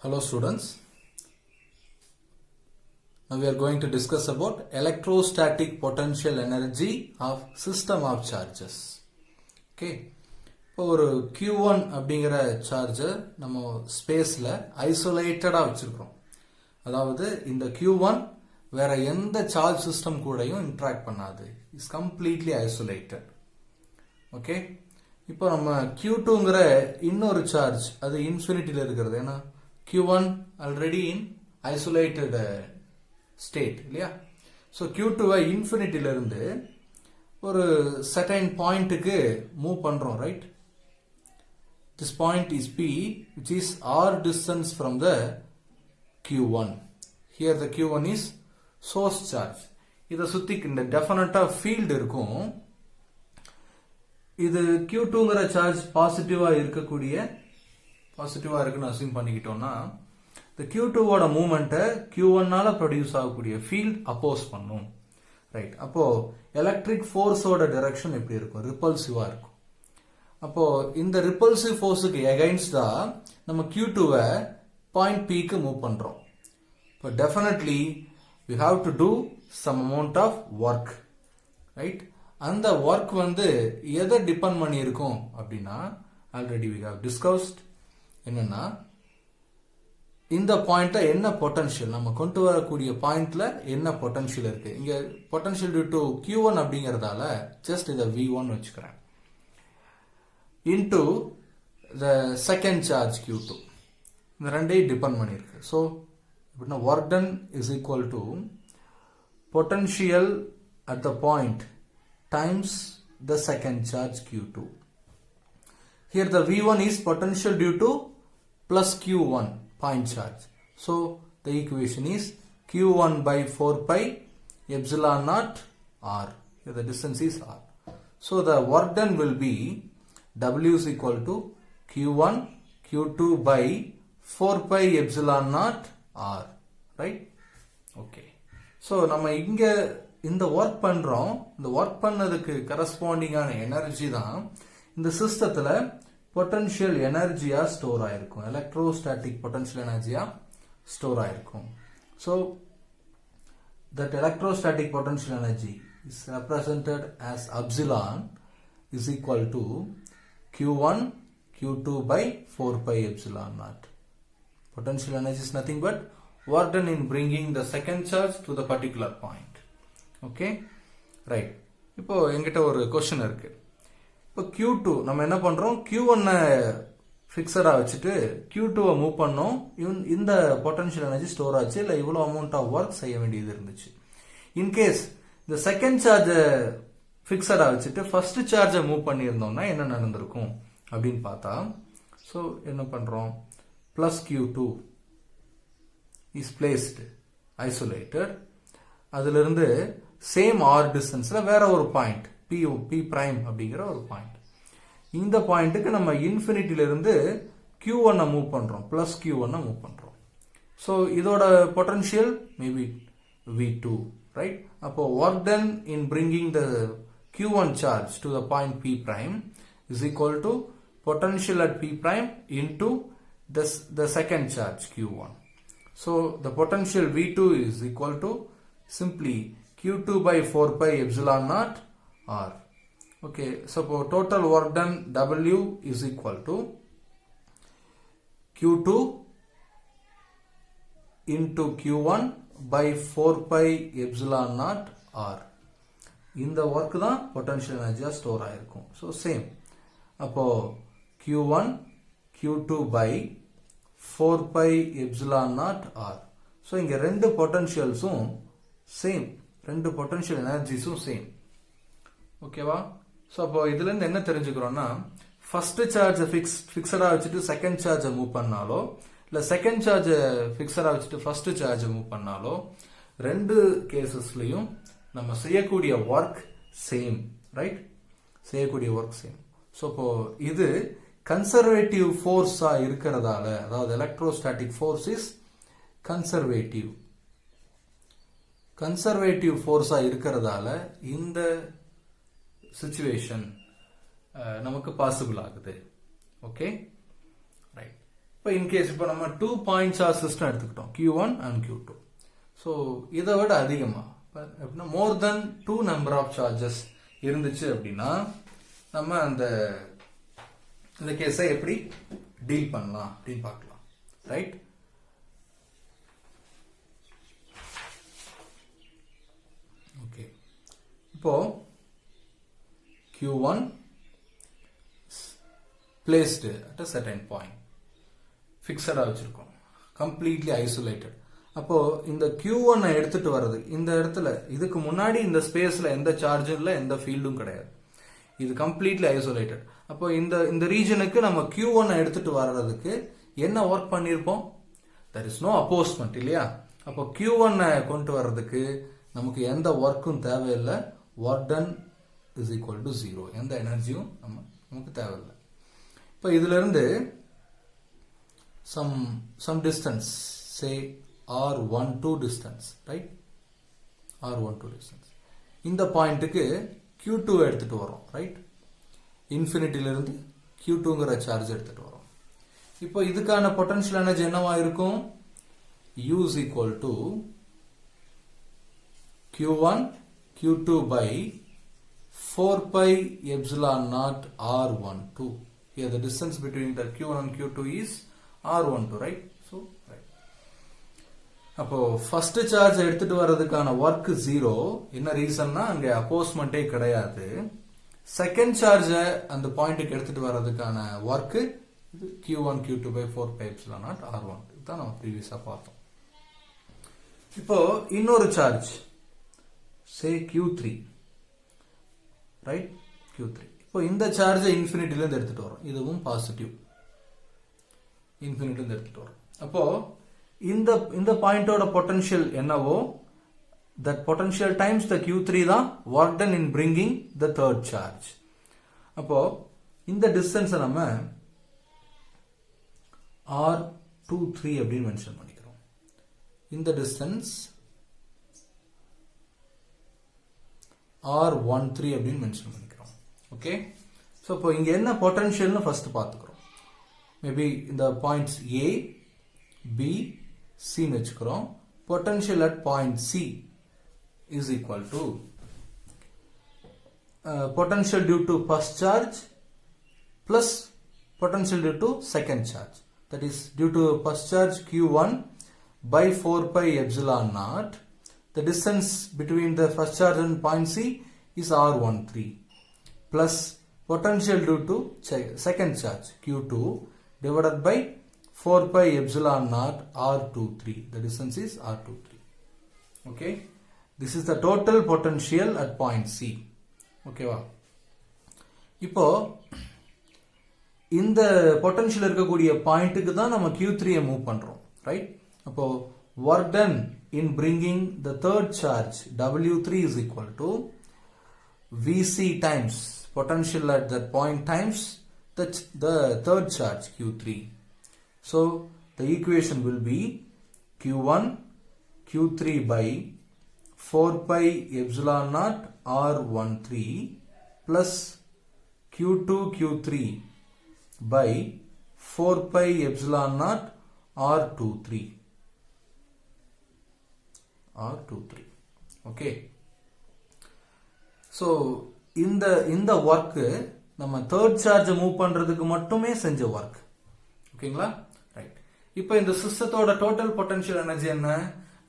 Hello students, now we are going to discuss about electrostatic potential energy of system of charges. Okay, இப்போ ஒரு Q1 அப்படிங்கிற சார்ஜை நம்ம ஸ்பேஸில் ஐசோலேட்டடாக வச்சுருக்கிறோம். அதாவது இந்த Q1 வேற எந்த சார்ஜ் சிஸ்டம் கூடயும் இன்ட்ராக்ட் பண்ணாது. It's completely isolated. ஓகே, இப்போ நம்ம Q2ங்கிற இன்னொரு சார்ஜ் அது இன்ஃபினிட்டியில் இருக்கிறது. ஏன்னா Q1 already in isolated state இல்லையா? ஸோ Q2வை இன்ஃபினிட்டில இருந்து ஒரு certain பாயிண்ட்டுக்கு மூவ் பண்றோம், right? This point is P, which is R distance from the Q1. Here the Q1 is source charge. இதை சுத்தி இந்த டெஃபினட்டா ஃபீல்டு இருக்கும். இது Q2ங்கிற சார்ஜ் பாசிட்டிவா இருக்குன்னு அசியூம் பண்ணிக்கிட்டோம்னா இந்த Q2வோட மூவ்மெண்ட்டை Q1ஆல ப்ரொடியூஸ் ஆகக்கூடிய ஃபீல்ட் அப்போஸ் பண்ணும், ரைட்? அப்போ எலக்ட்ரிக் ஃபோர்ஸோட டைரக்ஷன் எப்படி இருக்கும்? ரிப்பல்சிவா இருக்கும். அப்போ இந்த ரிப்பல்சிவ் ஃபோர்ஸுக்கு எகைன்ஸ்டா நம்ம Q2வை பாயிண்ட் Pக்கு மூவ் பண்றோம். இப்போ definitely we have to do some amount of work, right? அந்த ஒர்க் எதை டிபெண்ட் பண்ணி இருக்கும் அப்படின்னா ஆல்ரெடி we have discussed என்னன்னா இந்த பாயிண்ட்ல என்ன பொட்டன்ஷியல், நம்ம கொண்டு வரக்கூடிய பாயிண்ட்ல என்ன பொட்டன்ஷியல் இருக்கு. இங்க பொட்டன்ஷியல் டியூ டு Q1 அப்படிங்கறதால ஜஸ்ட் இதை V1 வச்சுக்கிறேன் into the second charge Q2. இந்த ரெண்டையும் டிபெண்ட் பண்ணிருக்கு. ஸோ எப்படின்னா work done is equal to potential at the point times the second charge Q2. Here the V1 is potential due to plus Q1 point charge. So the equation is Q1 by 4 pi epsilon naught R. Here the distance is R. So the work done will be W is equal to Q1 Q2 by 4 pi epsilon naught R. Right? Okay. So நம்ம இங்க இந்த work பண்றோம். இந்த work பண்ணதுக்கு கரஸ்பாண்டிங்கான energy தான் இந்த சிஸ்டத்துல potential எனர்ஜியா ஸ்டோர் ஆயிருக்கும். எலக்ட்ரோஸ்டாட்டிக் பொட்டன்ஷியல் எனர்ஜியா ஸ்டோர் ஆயிருக்கும். So that electrostatic potential energy is represented as epsilon is equal to Q1 Q2 by 4 pi epsilon naught. Potential energy is nothing but work done in bringing the second charge to the particular point. Okay, right. இப்போ எங்கிட்ட ஒரு question இருக்கு. இப்போ Q2 நம்ம என்ன பண்றோம்? Q1 ஃபிக்ஸடா வச்சுட்டு Q2வை move பண்ணோம். இந்த பொட்டன்ஷியல் எனர்ஜி ஸ்டோர் ஆச்சு. இல்லை இவ்வளோ அமௌண்ட் ஆஃப் ஒர்க் செய்ய வேண்டியது இருந்துச்சு. இன்கேஸ் இந்த செகண்ட் சார்ஜை ஃபிக்ஸடா வச்சுட்டு ஃபர்ஸ்ட் சார்ஜை மூவ் பண்ணியிருந்தோம்னா என்ன நடந்திருக்கும் அப்படின்னு பார்த்தா, ஸோ என்ன பண்றோம்? Plus Q2 is placed isolated. அதுல இருந்து சேம் ஆர் டிஸ்டன்ஸ்ல வேற ஒரு பாயிண்ட் P பிரைம் அப்படிங்கிற ஒரு பாயிண்ட். இந்த பாயிண்ட்டுக்கு நம்ம இன்ஃபினிட்டில இருந்து Q1 மூவ் பண்றோம், பிளஸ் Q1 மூவ் பண்றோம். ஸோ இதோட பொட்டன்ஷியல் மேபி V2, ரைட்? அப்போ work done in bringing the Q1 charge to the point P prime is equal to potential at P prime into the second charge Q1. So the potential V2 is equal to simply Q2 by 4 pi epsilon naught R. Okay, so for total work done W is equal to Q2 into Q1 by 4 pi epsilon naught R. இந்த work தான் potential எனர்ஜியா store ஆயிருக்கும். So same. அப்போ Q1 Q2 by 4 pi epsilon naught R. So இங்க ரெண்டு பொட்டன்ஷியல்ஸும் same, ரெண்டு potential எனர்ஜிஸும் same. ஓகேவா? So அப்போ இதுல இருந்து என்ன தெரிஞ்சுக்கிறோம்னா, ஃபர்ஸ்ட் சார்ஜ் ஃபிக்ஸடா வச்சுட்டு செகண்ட் சார்ஜை மூவ் பண்ணாலோ, இல்ல செகண்ட் சார்ஜ் ஃபிக்ஸடா வச்சுட்டு ஃபர்ஸ்ட் சார்ஜை மூவ் பண்ணாலோ, ரெண்டு கேசஸ்லயும் நம்ம செய்யக்கூடிய ஒர்க் சேம், ரைட்? செய்யக்கூடிய ஒர்க் சேம். ஸோ இப்போ இது கன்சர்வேட்டிவ் ஃபோர்ஸா இருக்கிறதால, அதாவது எலக்ட்ரோஸ்டாட்டிக் ஃபோர்ஸ் இஸ் கன்சர்வேட்டிவ் ஃபோர்ஸா இருக்கிறதால இந்த சிச்சுவேஷன் நமக்கு பாசிபிள் ஆகுது. Okay, right. இப்போ இன்கேஸ் இப்போ நம்ம 2 பாயிண்ட் சார்ஜ் சிஸ்டம் எடுத்துக்கிட்டோம் Q1 அண்ட் Q2. ஸோ இதை விட அதிகமாக அப்படின்னா மோர் தென் 2 நம்பர் ஆஃப் சார்ஜஸ் இருந்துச்சு அப்படின்னா நம்ம அந்த கேஸை எப்படி டீல் பண்ணலாம் அப்படின்னு பார்க்கலாம். ரைட்? ஓகே, இப்போ Q1 placed at a certain point, ஃபிக்ஸடா வச்சிருக்கோம், கம்ப்ளீட்லி ஐசோலேட்டட். அப்போ இந்த Q1 எடுத்துட்டு வர்றது இந்த இடத்துல, இதுக்கு முன்னாடி இந்த ஸ்பேஸ்ல எந்த சார்ஜும் இல்லை, எந்த ஃபீல்டும் கிடையாது, இது கம்ப்ளீட்லி ஐசோலேட்டட். அப்போ இந்த ரீஜனுக்கு நம்ம Q1 எடுத்துட்டு வர்றதுக்கு என்ன ஒர்க் பண்ணியிருப்போம்? there is no opposement இல்லையா? அப்போ Q1 கொண்டு வர்றதுக்கு நமக்கு எந்த ஒர்க்கும் தேவையில்லை. Work done is equal to 0. எந்த எனர்ஜியும் நமக்கு தேவையில்லை. இப்போ இதுல இருந்து some distance, say R12 distance, right? R12 distance. இந்த பாயிண்ட்டுக்கு Q2 எடுத்துட்டு வரோம், ரைட்? இன்ஃபினிட்டில இருந்து Q2ங்கிற சார்ஜ் எடுத்துட்டு வரோம். இப்போ இதுக்கான பொட்டன்ஷியல் எனர்ஜி என்னவா இருக்கும்? U is equal to Q1 Q2 by 4 pi epsilon naught R12. Here the distance between the Q1 and Q2 is R12, right? So, right. அப்போ ஃபர்ஸ்ட் சார்ஜ் எடுத்துட்டு வர்றதுக்கான ஒர்க் 0. என்ன ரீசன்னா அங்க அப்போஸ்மெண்டே கிடையாது. செகண்ட் சார்ஜ் அந்த பாயிண்ட்டுக்கு எடுத்துட்டு வர்றதுக்கான work Q1 Q2 by 4 pi epsilon naught R12. இதுதான் நம்ம ப்ரீவியஸா பார்த்தோம். இப்போ இன்னொரு charge say Q3, right? Q3. இப்போ இந்த சார்ஜை இன்ஃபினிட்டில இருந்து எடுத்துட்டு வரோம், இதுவும் பாசிட்டிவ், இன்ஃபினிட்டில இருந்து எடுத்துட்டு வரோம். அப்போ இந்த பாயிண்டோட பொட்டன்ஷியல் என்னவோ that potential times the Q3 தான் work done in bringing the third charge. அப்போ இந்த டிஸ்டன்ஸ் நம்ம R23 அப்படின்னு மென்ஷன் பண்ணிக்கிறோம். இந்த டிஸ்டன்ஸ் R13 அப்படின்னு மென்ஷன் பண்ணிக்கிறோம். ஓகே, ஸோ இப்போ இங்க என்ன பொட்டன்ஷியல்னு ஃபர்ஸ்ட் பார்த்துக்கிறோம். மேபி இந்த பாயிண்ட்ஸ் A, B, C ன்னு வச்சுக்கிறோம். Potential at point C is equal to potential due to first charge plus potential due to second charge. That is due to first charge Q1 by 4 pi epsilon naught. The distance between the first charge and point C is R13 plus potential due to second charge Q2 divided by 4 pi epsilon naught R23. The distance is R23. Okay, this is the total potential at point C. Okay வா? இப்போ இந்த potential இருக்கக்கூடிய பாயிண்ட்டுக்கு தான் நம்ம Q3 move பண்றோம், right? அப்போ work done in bringing the third charge W3 is equal to Vc times potential at that point times the third charge Q3. So the equation will be Q1 Q3 by 4 pi epsilon naught R13 plus Q2 Q3 by 4 pi epsilon naught R23. Okay, so இந்த work நம்ம third charge move பண்றதுக்கு மட்டுமே செஞ்ச work. ஓகேங்களா? Right. இப்போ இந்த சிஸ்டத்தோட total potential energy என்ன?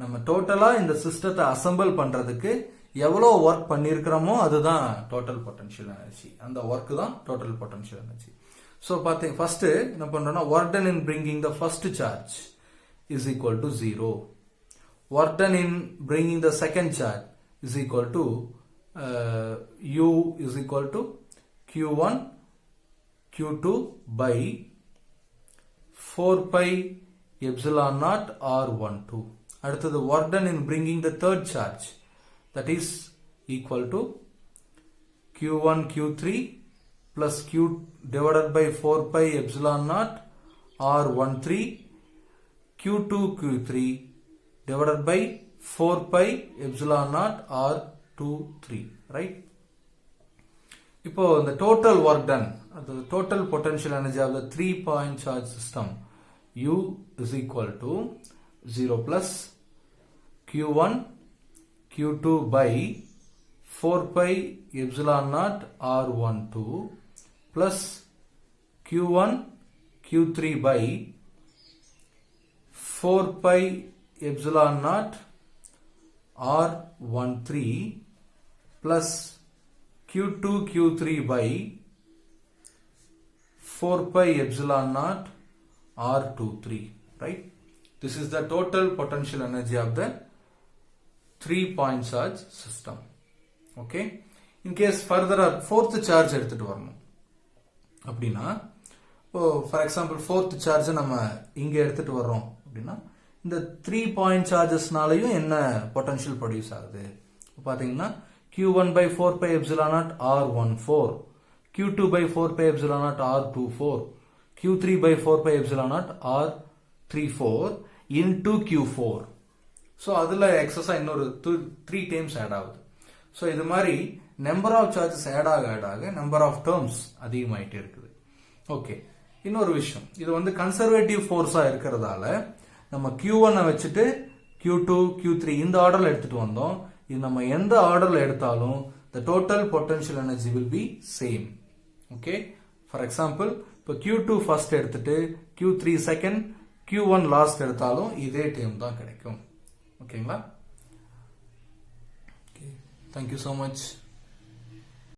நம்ம டோட்டலா இந்த சிஸ்டத்தை அசெம்பிள் பண்றதுக்கு எவ்வளவு ஒர்க் பண்ணிருக்கிறோமோ அதுதான் டோட்டல் பொட்டன்ஷியல் எனர்ஜி. அந்த ஒர்க் தான் டோட்டல் பொட்டன்ஷியல் எனர்ஜி. சோ பாத்தீங்க, ஃபர்ஸ்ட் என்ன பண்றோம்னா work done in bringing the first charge is equal to 0. Work done in bringing the second charge is equal to U is equal to Q1 Q2 by 4 pi epsilon naught R12. அடுத்தது work done in bringing the third charge, that is equal to Q1 Q3 plus Q divided by 4 pi epsilon naught R13 Q2 Q3 divided by 4 pi epsilon naught R23, right? இப்போ the total work done, the total potential energy of the 3 point charge system U is equal to 0 plus Q1 Q2 by 4 pi epsilon naught R12 plus Q1 Q3 by 4 pi epsilon naught R13 plus Q2 Q3 by 4 pi epsilon naught R23, right? This is the total potential energy of the 3-point charge system. Okay? In case further fourth charge எடுத்துட்டு வரணும் அப்படின்னா, for example fourth charge நம்ம இங்க எடுத்துட்டு வர்றோம் அப்படின்னா, இந்த 3-point chargesனாலையும் என்ன potential produce ஆகுது பாத்தீங்கன்னா, Q1 by 4 pi epsilon naught R14, Q2 by 4 pi epsilon naught R24, Q3 by 4 pi epsilon naught R34 into Q4. So அதுல எக்ஸஸா இன்னொரு 3 times add ஆகுது. So இது மாதிரி number of charges add ஆக number of terms அதிகமாயிட்டே இருக்குது. Okay, இன்னொரு விஷயம், இது வந்து கன்சர்வேட்டிவ் ஃபோர்ஸா இருக்கிறதால நம்ம Q1 வச்சுட்டு Q2 Q3 இந்த ஆர்டர்ல எடுத்துட்டு வந்தோம். இது நம்ம எந்த ஆர்டர்ல எடுத்தாலும் the total potential energy will be same. Okay, for example இப்போ Q2 ஃபர்ஸ்ட் எடுத்துட்டு Q3 செகண்ட் Q1 லாஸ்ட் எடுத்தாலும் இதே டைம் தான் கிடைக்கும். ஓகேங்களா? Thank you so much.